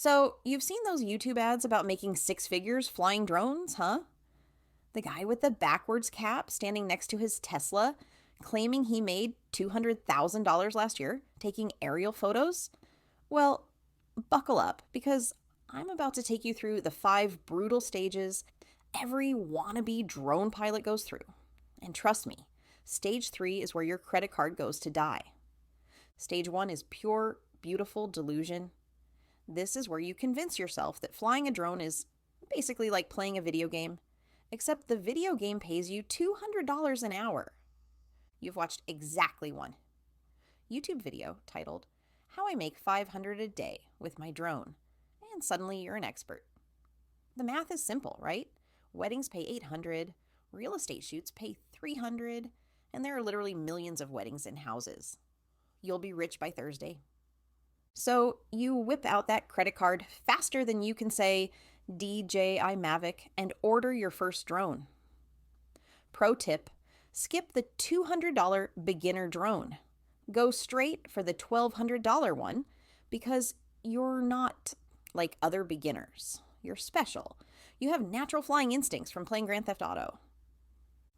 So, you've seen those YouTube ads about making six figures flying drones, huh? The guy with the backwards cap standing next to his Tesla claiming he made $200,000 last year taking aerial photos? Well, buckle up because I'm about to take you through the five brutal stages every wannabe drone pilot goes through. And trust me, stage three is where your credit card goes to die. Stage one is pure, beautiful delusion. This is where you convince yourself that flying a drone is basically like playing a video game, except the video game pays you $200 an hour. You've watched exactly one YouTube video titled, How I Make $500 a Day with My Drone, and suddenly you're an expert. The math is simple, right? Weddings pay $800, real estate shoots pay $300, and there are literally millions of weddings in houses. You'll be rich by Thursday. So you whip out that credit card faster than you can say DJI Mavic and order your first drone. Pro tip, skip the $200 beginner drone. Go straight for the $1,200 one because you're not like other beginners. You're special. You have natural flying instincts from playing Grand Theft Auto.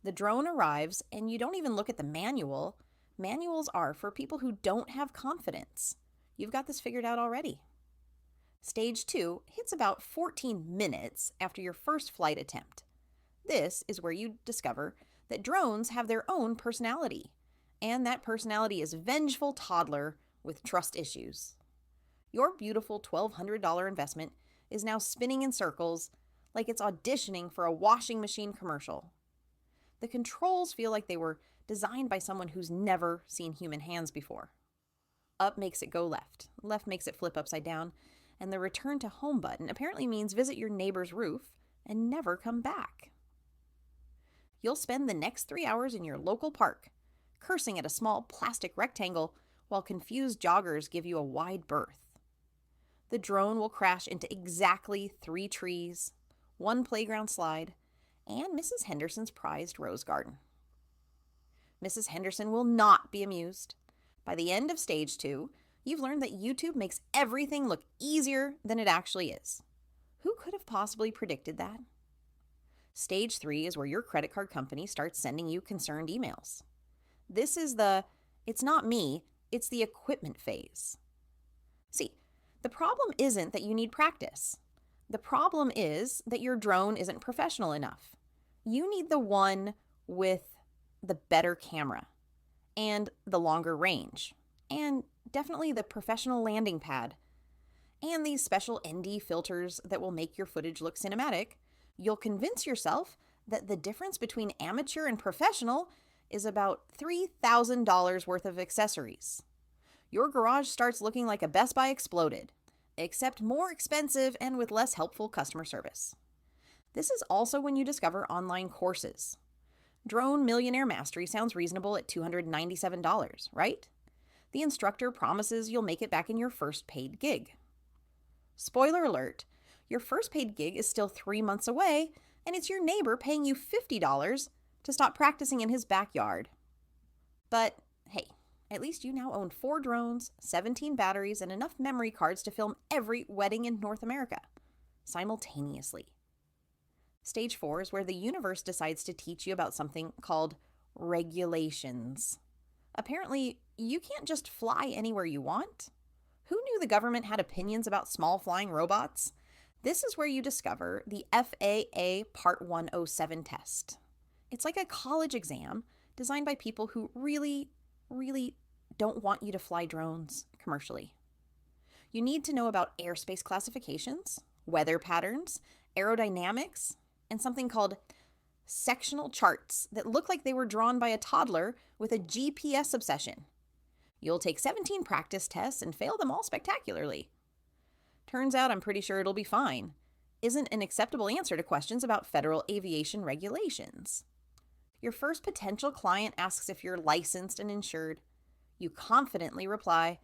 The drone arrives and you don't even look at the manual. Manuals are for people who don't have confidence. You've got this figured out already. Stage two hits about 14 minutes after your first flight attempt. This is where you discover that drones have their own personality, and that personality is vengeful toddler with trust issues. Your beautiful $1,200 investment is now spinning in circles like it's auditioning for a washing machine commercial. The controls feel like they were designed by someone who's never seen human hands before. Up makes it go left, left makes it flip upside down, and the return to home button apparently means visit your neighbor's roof and never come back. You'll spend the next 3 hours in your local park, cursing at a small plastic rectangle while confused joggers give you a wide berth. The drone will crash into exactly 3 trees, 1 playground slide, and Mrs. Henderson's prized rose garden. Mrs. Henderson will not be amused. By the end of stage two, you've learned that YouTube makes everything look easier than it actually is. Who could have possibly predicted that? Stage three is where your credit card company starts sending you concerned emails. This is the, it's not me, it's the equipment phase. See, the problem isn't that you need practice. The problem is that your drone isn't professional enough. You need the one with the better camera and the longer range, and definitely the professional landing pad, and these special ND filters that will make your footage look cinematic. You'll convince yourself that the difference between amateur and professional is about $3,000 worth of accessories. Your garage starts looking like a Best Buy exploded, except more expensive and with less helpful customer service. This is also when you discover online courses. Drone Millionaire Mastery sounds reasonable at $297, right? The instructor promises you'll make it back in your first paid gig. Spoiler alert, your first paid gig is still 3 months away, and it's your neighbor paying you $50 to stop practicing in his backyard. But hey, at least you now own 4 drones, 17 batteries, and enough memory cards to film every wedding in North America simultaneously. Stage 4 is where the universe decides to teach you about something called regulations. Apparently, you can't just fly anywhere you want. Who knew the government had opinions about small flying robots? This is where you discover the FAA Part 107 test. It's like a college exam designed by people who really don't want you to fly drones commercially. You need to know about airspace classifications, weather patterns, aerodynamics, and something called sectional charts that look like they were drawn by a toddler with a GPS obsession. You'll take 17 practice tests and fail them all spectacularly. Turns out I'm pretty sure it'll be fine. Isn't an acceptable answer to questions about federal aviation regulations. Your first potential client asks if you're licensed and insured. You confidently reply,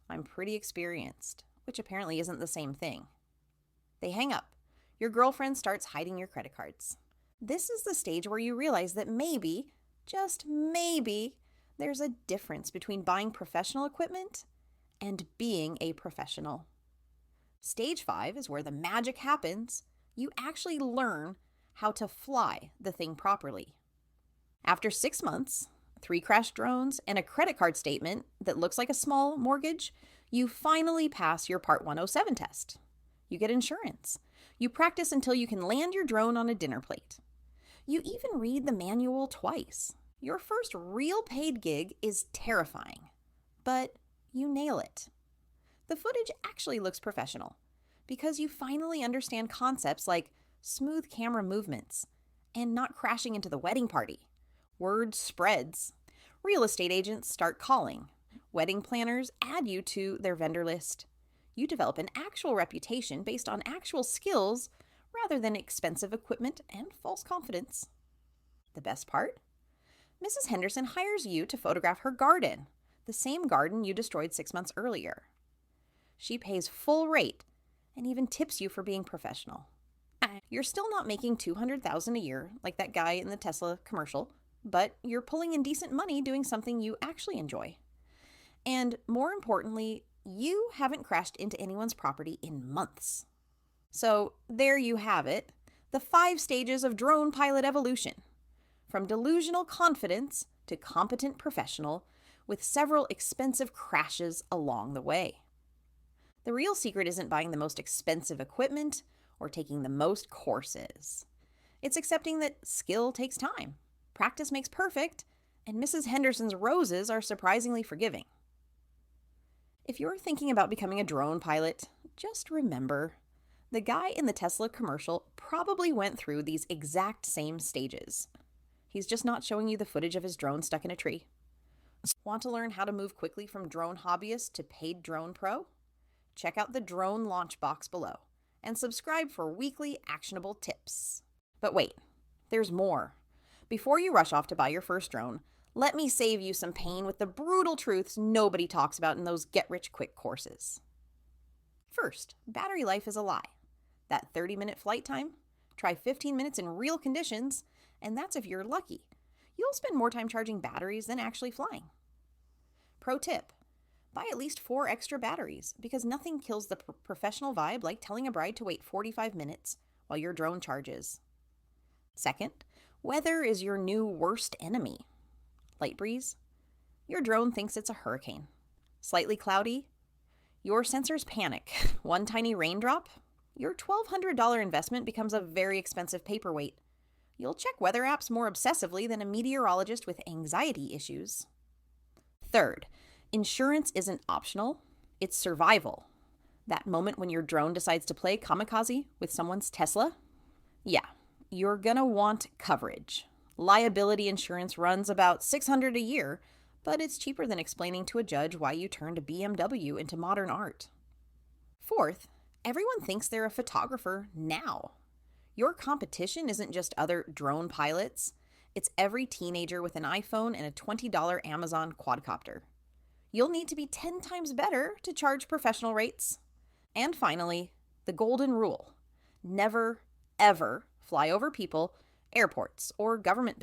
I'm pretty experienced, which apparently isn't the same thing. They hang up. Your girlfriend starts hiding your credit cards. This is the stage where you realize that maybe, just maybe, there's a difference between buying professional equipment and being a professional. Stage 5 is where the magic happens. You actually learn how to fly the thing properly. After 6 months, 3 crashed drones, and a credit card statement that looks like a small mortgage, you finally pass your Part 107 test. You get insurance. You practice until you can land your drone on a dinner plate. You even read the manual twice. Your first real paid gig is terrifying, but you nail it. The footage actually looks professional because you finally understand concepts like smooth camera movements and not crashing into the wedding party. Word spreads. Real estate agents start calling. Wedding planners add you to their vendor list. You develop an actual reputation based on actual skills rather than expensive equipment and false confidence. The best part? Mrs. Henderson hires you to photograph her garden, the same garden you destroyed 6 months earlier. She pays full rate and even tips you for being professional. You're still not making $200,000 a year like that guy in the Tesla commercial, but you're pulling in decent money doing something you actually enjoy. And more importantly, you haven't crashed into anyone's property in months. So there you have it, the 5 stages of drone pilot evolution. From delusional confidence to competent professional, with several expensive crashes along the way. The real secret isn't buying the most expensive equipment or taking the most courses. It's accepting that skill takes time, practice makes perfect, and Mrs. Henderson's roses are surprisingly forgiving. If you're thinking about becoming a drone pilot, just remember, the guy in the Tesla commercial probably went through these exact same stages. He's just not showing you the footage of his drone stuck in a tree. Want to learn how to move quickly from drone hobbyist to paid drone pro? Check out the drone launch box below and subscribe for weekly actionable tips. But wait, there's more. Before you rush off to buy your first drone, let me save you some pain with the brutal truths nobody talks about in those get-rich-quick courses. First, battery life is a lie. That 30-minute flight time? Try 15 minutes in real conditions, and that's if you're lucky. You'll spend more time charging batteries than actually flying. Pro tip, buy at least 4 extra batteries because nothing kills the professional vibe like telling a bride to wait 45 minutes while your drone charges. Second, weather is your new worst enemy. Light breeze? Your drone thinks it's a hurricane. Slightly cloudy? Your sensors panic. One tiny raindrop? Your $1,200 investment becomes a very expensive paperweight. You'll check weather apps more obsessively than a meteorologist with anxiety issues. Third, insurance isn't optional, it's survival. That moment when your drone decides to play kamikaze with someone's Tesla? Yeah, you're gonna want coverage. Liability insurance runs about $600 a year, but it's cheaper than explaining to a judge why you turned a BMW into modern art. Fourth, everyone thinks they're a photographer now. Your competition isn't just other drone pilots, it's every teenager with an iPhone and a $20 Amazon quadcopter. You'll need to be 10 times better to charge professional rates. And finally, the golden rule. Never, ever fly over people, airports, or government buildings